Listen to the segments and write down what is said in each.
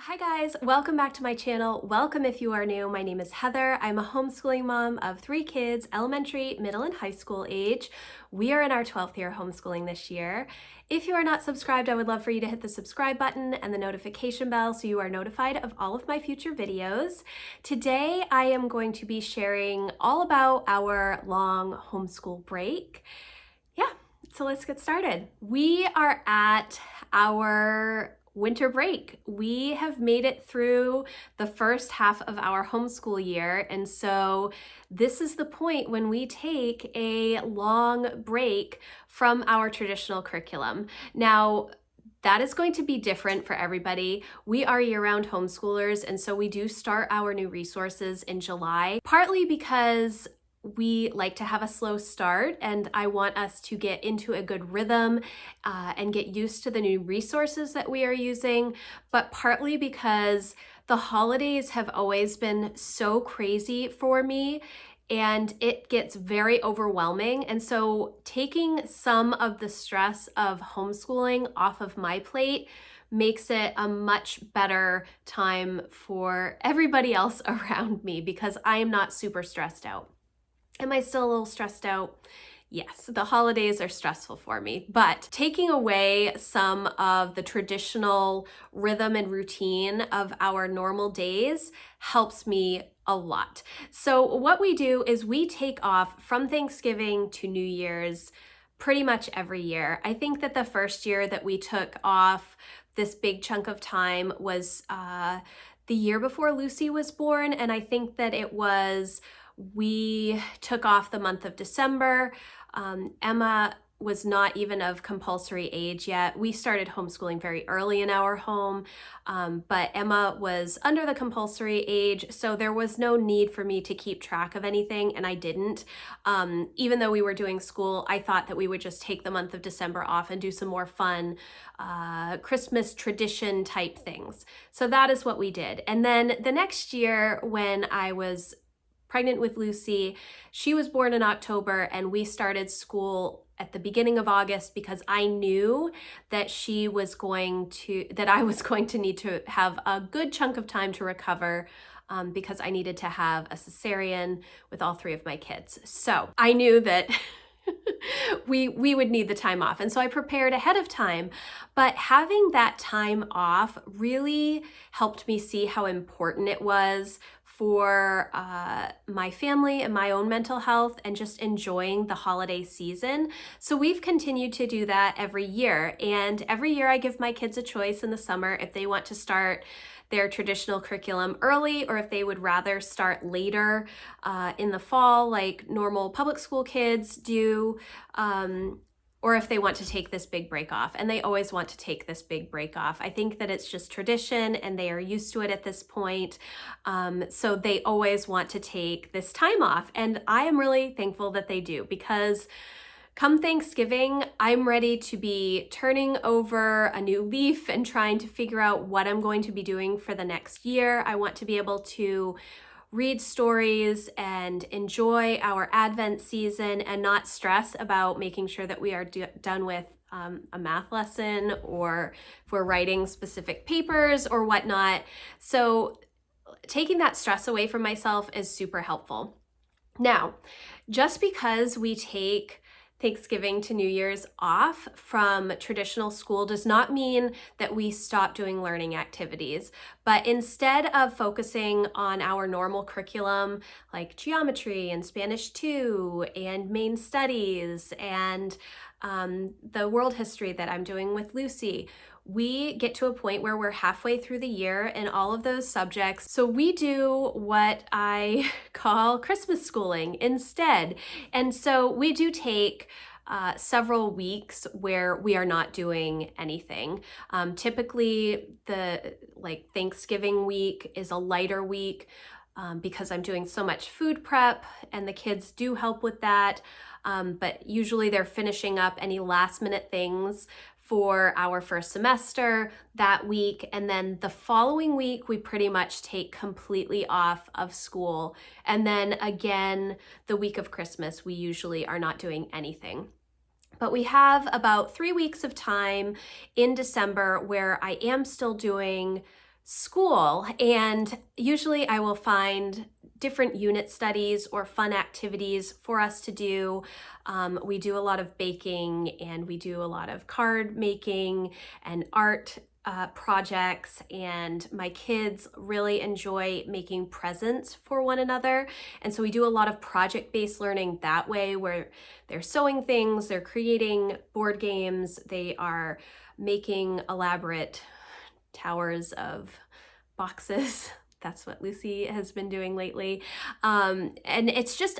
Hi guys, welcome back to my channel. Welcome if you are new. My name is Heather. I'm a homeschooling mom of 3 kids, elementary, middle, and high school age. We are in our 12th year of homeschooling this year. If you are not subscribed, I would love for you to hit the subscribe button and the notification bell so you are notified of all of my future videos. Today, I am going to be sharing all about our long homeschool break. So let's get started. We are at our winter break. We have made it through the first half of our homeschool year, and so this is the point when we take a long break from our traditional curriculum. Now, that is going to be different for everybody. We are year-round homeschoolers, and so we do start our new resources in July, partly because we like to have a slow start and I want us to get into a good rhythm and get used to the new resources that we are using, but partly because the holidays have always been so crazy for me and it gets very overwhelming. And so taking some of the stress of homeschooling off of my plate makes it a much better time for everybody else around me because I am not super stressed out. Am I still a little stressed out? Yes, the holidays are stressful for me, but taking away some of the traditional rhythm and routine of our normal days helps me a lot. So what we do is we take off from Thanksgiving to New Year's pretty much every year. I think that the first year that we took off this big chunk of time was the year before Lucy was born, and I think that we took off the month of December. Emma was not even of compulsory age yet. We started homeschooling very early in our home, but Emma was under the compulsory age, so there was no need for me to keep track of anything, and I didn't. Even though we were doing school, I thought that we would just take the month of December off and do some more fun Christmas tradition type things. So that is what we did. And then the next year when I was pregnant with Lucy, she was born in October and we started school at the beginning of August because I knew that I was going to need to have a good chunk of time to recover because I needed to have a cesarean with all 3 of my kids. So I knew that we would need the time off. And so I prepared ahead of time, but having that time off really helped me see how important it was for my family and my own mental health and just enjoying the holiday season. So we've continued to do that every year. And every year I give my kids a choice in the summer if they want to start their traditional curriculum early or if they would rather start later in the fall like normal public school kids do, or if they want to take this big break off. And they always want to take this big break off. I think that it's just tradition and they are used to it at this point. So they always want to take this time off. And I am really thankful that they do because come Thanksgiving, I'm ready to be turning over a new leaf and trying to figure out what I'm going to be doing for the next year. I want to be able to read stories and enjoy our Advent season and not stress about making sure that we are done with a math lesson or if we're writing specific papers or whatnot. So taking that stress away from myself is super helpful. Now, just because we take Thanksgiving to New Year's off from traditional school does not mean that we stop doing learning activities, but instead of focusing on our normal curriculum like geometry and Spanish 2 and main studies and the world history that I'm doing with Lucy, we get to a point where we're halfway through the year in all of those subjects. So we do what I call Christmas schooling instead. And so we do take several weeks where we are not doing anything. Typically the Thanksgiving week is a lighter week because I'm doing so much food prep and the kids do help with that. But usually they're finishing up any last minute things for our first semester that week. And then the following week, we pretty much take completely off of school. And then again, the week of Christmas, we usually are not doing anything. But we have about 3 weeks of time in December where I am still doing school, and usually I will find different unit studies or fun activities for us to do. We do a lot of baking, and we do a lot of card making and art projects, and my kids really enjoy making presents for one another. And so we do a lot of project-based learning that way, where they're sewing things, they're creating board games, they are making elaborate towers of boxes. That's what Lucy has been doing lately. And it's just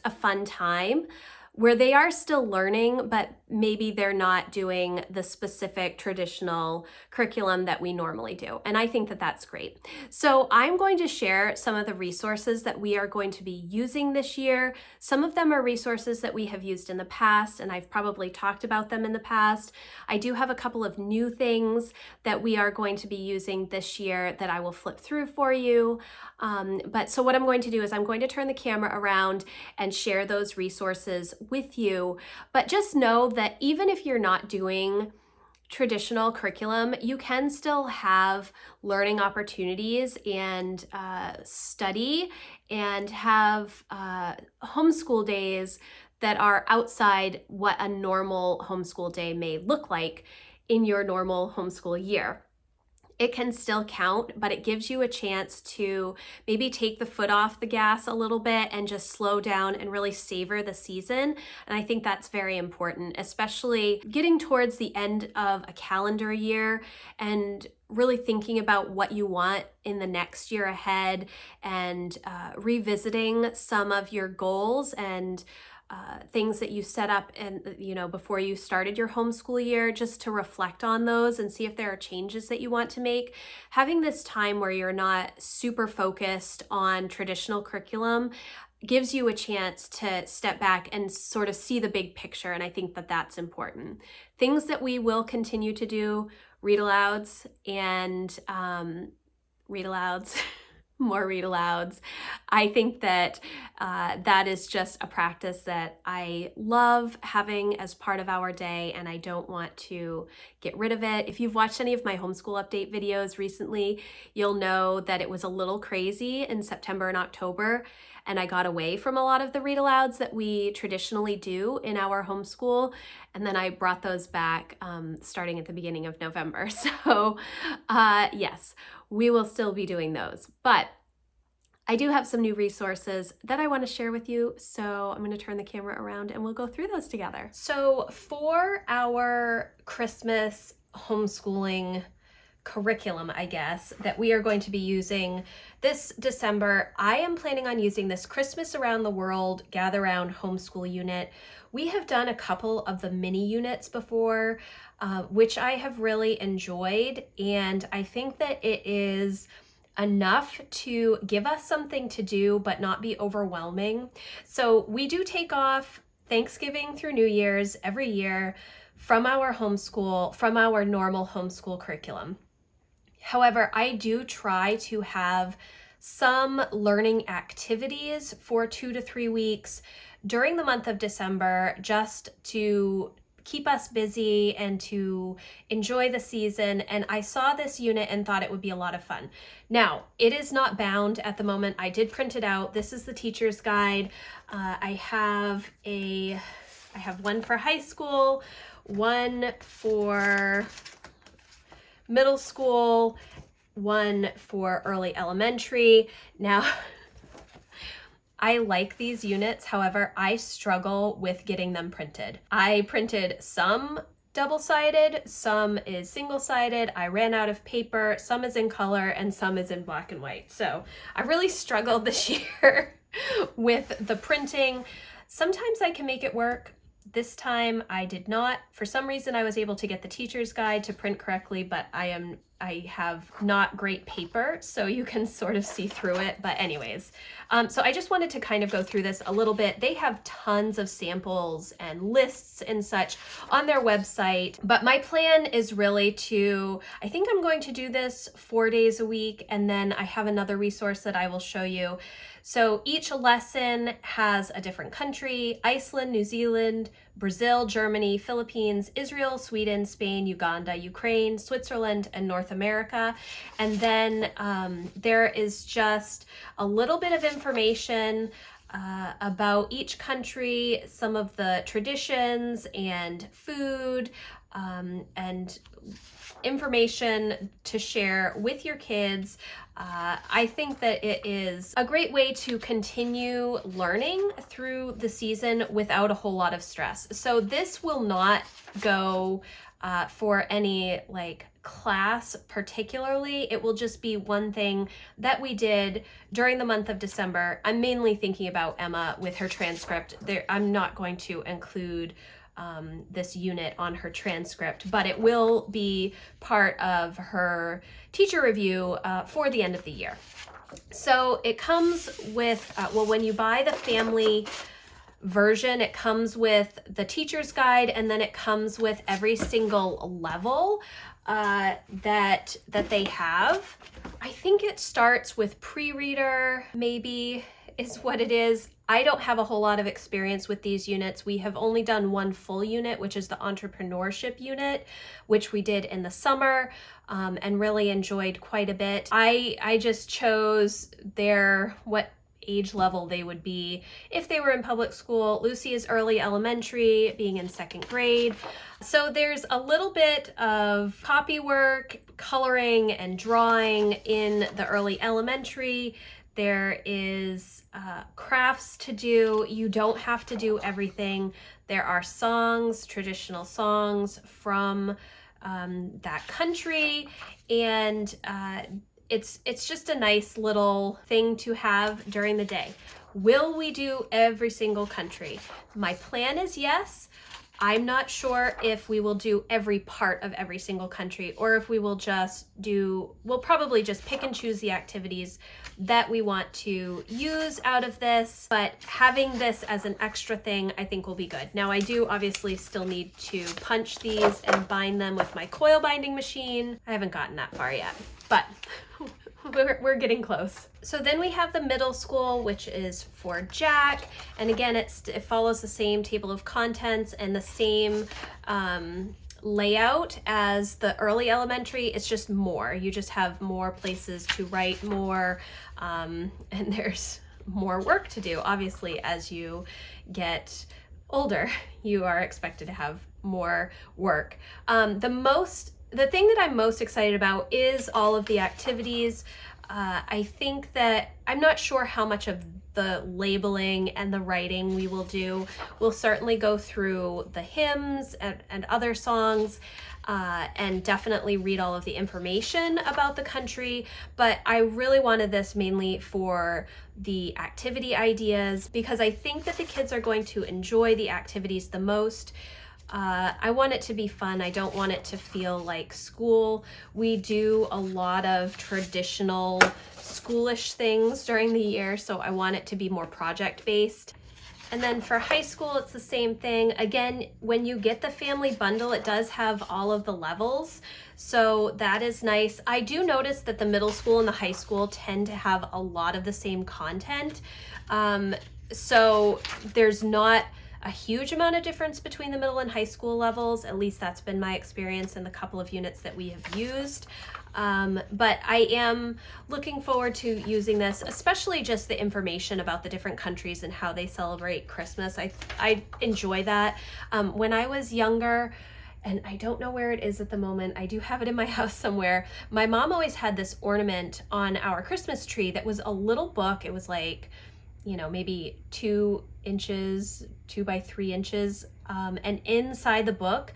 a fun time where they are still learning, but maybe they're not doing the specific traditional curriculum that we normally do. And I think that that's great. So I'm going to share some of the resources that we are going to be using this year. Some of them are resources that we have used in the past, and I've probably talked about them in the past. I do have a couple of new things that we are going to be using this year that I will flip through for you. So what I'm going to do is I'm going to turn the camera around and share those resources with you. But just know that even if you're not doing traditional curriculum, you can still have learning opportunities and study and have homeschool days that are outside what a normal homeschool day may look like in your normal homeschool year. It can still count, but it gives you a chance to maybe take the foot off the gas a little bit and just slow down and really savor the season. And I think that's very important, especially getting towards the end of a calendar year and really thinking about what you want in the next year ahead, and revisiting some of your goals and things that you set up and before you started your homeschool year, just to reflect on those and see if there are changes that you want to make. Having this time where you're not super focused on traditional curriculum gives you a chance to step back and sort of see the big picture, and I think that that's important. Things that we will continue to do: read alouds and read alouds. More read alouds. I think that that is just a practice that I love having as part of our day, and I don't want to get rid of it. If you've watched any of my homeschool update videos recently, you'll know that it was a little crazy in September and October, and I got away from a lot of the read alouds that we traditionally do in our homeschool, and then I brought those back starting at the beginning of November. So yes, we will still be doing those, but I do have some new resources that I want to share with you. So I'm going to turn the camera around and we'll go through those together. So for our Christmas homeschooling curriculum, I guess, that we are going to be using this December, I am planning on using this Christmas Around the World Gather Round Homeschool Unit. We have done a couple of the mini units before, which I have really enjoyed, and I think that it is enough to give us something to do but not be overwhelming. So we do take off Thanksgiving through New Year's every year from our homeschool, from our normal homeschool curriculum. However, I do try to have some learning activities for 2 to 3 weeks during the month of December, just to keep us busy and to enjoy the season. And I saw this unit and thought it would be a lot of fun. Now, it is not bound at the moment. I did print it out. This is the teacher's guide. I have one for high school, one for middle school, one for early elementary. Now, I like these units, however, I struggle with getting them printed. I printed some double-sided, some is single-sided, I ran out of paper, some is in color, and some is in black and white. So I really struggled this year with the printing. Sometimes I can make it work. This time I did not. For some reason I was able to get the teacher's guide to print correctly, but I have not great paper, so you can sort of see through it. But anyways, so I just wanted to kind of go through this a little bit. They have tons of samples and lists and such on their website, but my plan is really I think I'm going to do this 4 days a week, and then I have another resource that I will show you. So each lesson has a different country: Iceland, New Zealand, Brazil, Germany, Philippines, Israel, Sweden, Spain, Uganda, Ukraine, Switzerland, and North America. And then there is just a little bit of information about each country, some of the traditions and food, and information to share with your kids. I think that it is a great way to continue learning through the season without a whole lot of stress. So this will not go for any like class particularly. It will just be one thing that we did during the month of December. I'm mainly thinking about Emma with her transcript. I'm not going to include this unit on her transcript, but it will be part of her teacher review for the end of the year. So it comes with, well, when you buy the family version, it comes with the teacher's guide, and then it comes with every single level that they have. I think it starts with pre-reader, maybe is what it is. I don't have a whole lot of experience with these units. We have only done one full unit, which is the entrepreneurship unit, which we did in the summer, and really enjoyed quite a bit. I just chose what age level they would be if they were in public school. Lucy is early elementary, being in 2nd grade. So there's a little bit of copy work, coloring, and drawing in the early elementary. There is crafts to do. You don't have to do everything. There are songs, traditional songs from that country, and it's just a nice little thing to have during the day. Will we do every single country? My plan is yes. I'm not sure if we will do every part of every single country, or if we will we'll probably just pick and choose the activities that we want to use out of this, but having this as an extra thing I think will be good. Now I do obviously still need to punch these and bind them with my coil binding machine. I haven't gotten that far yet, but we're getting close. So then we have the middle school, which is for Jack. And again, it follows the same table of contents and the same layout as the early elementary. It's just more. You just have more places to write more, and there's more work to do. Obviously, as you get older, you are expected to have more work. The thing that I'm most excited about is all of the activities. I think that I'm not sure how much of the labeling and the writing we will do. We'll certainly go through the hymns and other songs, and definitely read all of the information about the country. But I really wanted this mainly for the activity ideas, because I think that the kids are going to enjoy the activities the most. I want it to be fun. I don't want it to feel like school. We do a lot of traditional schoolish things during the year, so I want it to be more project-based. And then for high school, it's the same thing. Again, when you get the family bundle, it does have all of the levels, so that is nice. I do notice that the middle school and the high school tend to have a lot of the same content, so there's not a huge amount of difference between the middle and high school levels. At least that's been my experience in the couple of units that we have used. But I am looking forward to using this, especially just the information about the different countries and how they celebrate Christmas. I enjoy that. When I was younger, and I don't know where it is at the moment, I do have it in my house somewhere, my mom always had this ornament on our Christmas tree that was a little book. It was like, maybe 2 inches, 2 by 3 inches. And inside the book,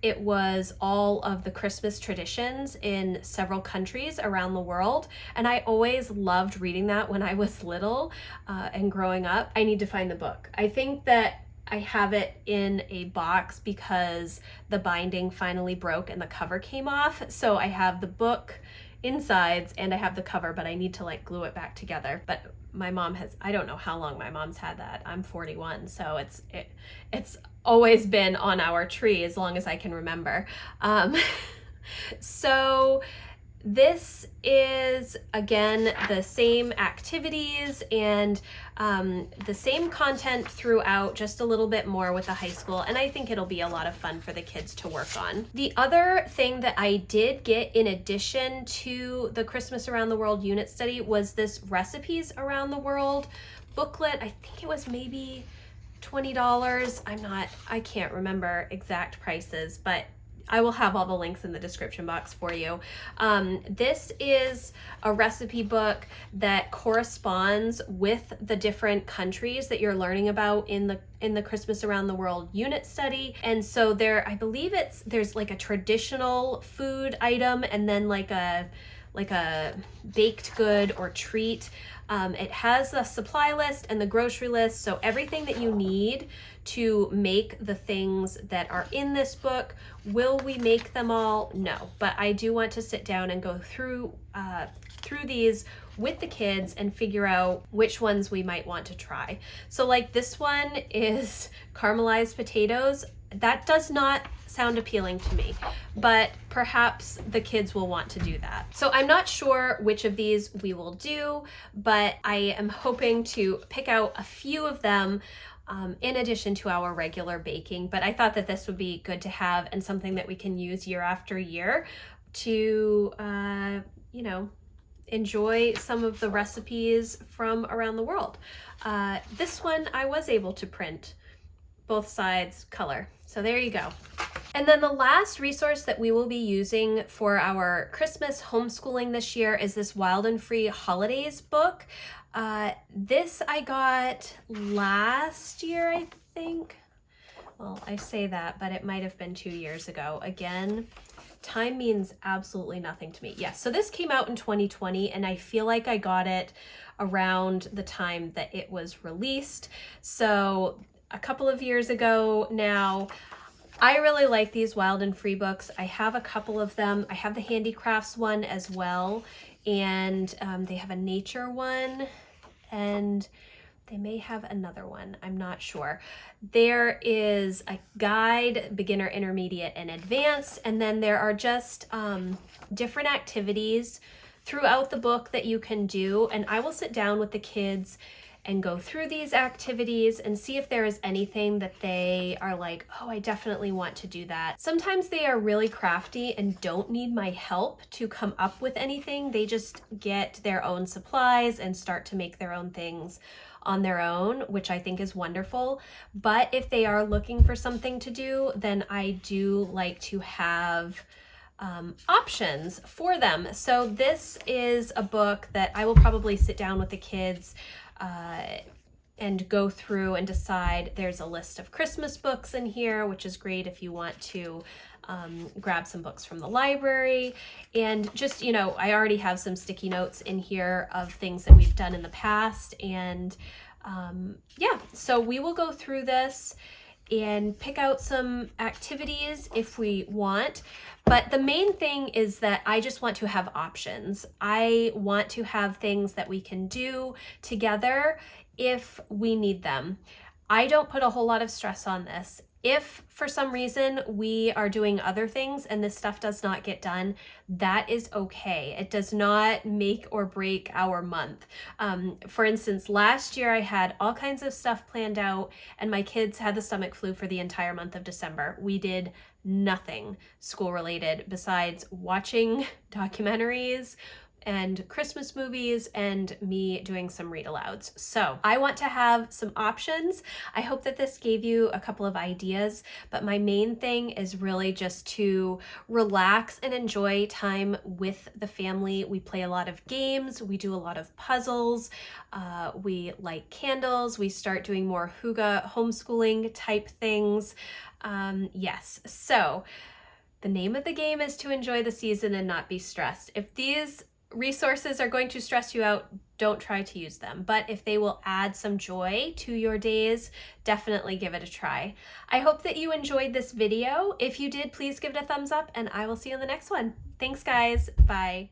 it was all of the Christmas traditions in several countries around the world. And I always loved reading that when I was little and growing up. I need to find the book. I think that I have it in a box because the binding finally broke and the cover came off. So I have the book insides and I have the cover, but I need to glue it back together. But my mom I don't know how long my mom's had that. I'm 41, so it's always been on our tree as long as I can remember. So This is, again, the same activities and the same content throughout, just a little bit more with the high school, and I think it'll be a lot of fun for the kids to work on. The other thing that I did get in addition to the Christmas Around the World unit study was this Recipes Around the World booklet. I think it was maybe $20. I can't remember exact prices, but I will have all the links in the description box for you. This is a recipe book that corresponds with the different countries that you're learning about in the Christmas Around the World unit study. And so I believe there's like a traditional food item and then like a baked good or treat. It has the supply list and the grocery list, so everything that you need to make the things that are in this book. Will we make them all? No, but I do want to sit down and go through these with the kids and figure out which ones we might want to try. So like this one is caramelized potatoes. That does not sound appealing to me, but perhaps the kids will want to do that. So I'm not sure which of these we will do, but I am hoping to pick out a few of them in addition to our regular baking. But I thought that this would be good to have and something that we can use year after year to, enjoy some of the recipes from around the world. This one I was able to print both sides color. So there you go. And then the last resource that we will be using for our Christmas homeschooling this year is this Wild and Free Holidays book. This I got last year, I think. Well, I say that, but it might have been 2 years ago. Again, time means absolutely nothing to me. Yes, so this came out in 2020, and I feel like I got it around the time that it was released. So a couple of years ago now. I really like these Wild and Free books. I have a couple of them. I have the handicrafts one as well, and they have a nature one, and they may have another one. I'm not sure. There is a guide, beginner, intermediate, and advanced, and then there are just different activities throughout the book that you can do, and I will sit down with the kids and go through these activities and see if there is anything that they are like, oh, I definitely want to do that. Sometimes they are really crafty and don't need my help to come up with anything. They just get their own supplies and start to make their own things on their own, which I think is wonderful. But if they are looking for something to do, then I do like to have options for them. So this is a book that I will probably sit down with the kids and go through and decide. There's a list of Christmas books in here, which is great if you want to grab some books from the library. And just, I already have some sticky notes in here of things that we've done in the past. And yeah, so we will go through this and pick out some activities if we want. But the main thing is that I just want to have options. I want to have things that we can do together if we need them. I don't put a whole lot of stress on this. If for some reason we are doing other things and this stuff does not get done, that is okay. It does not make or break our month. For instance, last year I had all kinds of stuff planned out and my kids had the stomach flu for the entire month of December. We did nothing school related besides watching documentaries and Christmas movies and me doing some read alouds. So I want to have some options. I hope that this gave you a couple of ideas, but my main thing is really just to relax and enjoy time with the family. We play a lot of games. We do a lot of puzzles. We light candles. We start doing more hygge homeschooling type things. Yes, so the name of the game is to enjoy the season and not be stressed. If these resources are going to stress you out, don't try to use them. But if they will add some joy to your days, definitely give it a try. I hope that you enjoyed this video. If you did, please give it a thumbs up and I will see you in the next one. Thanks guys, bye.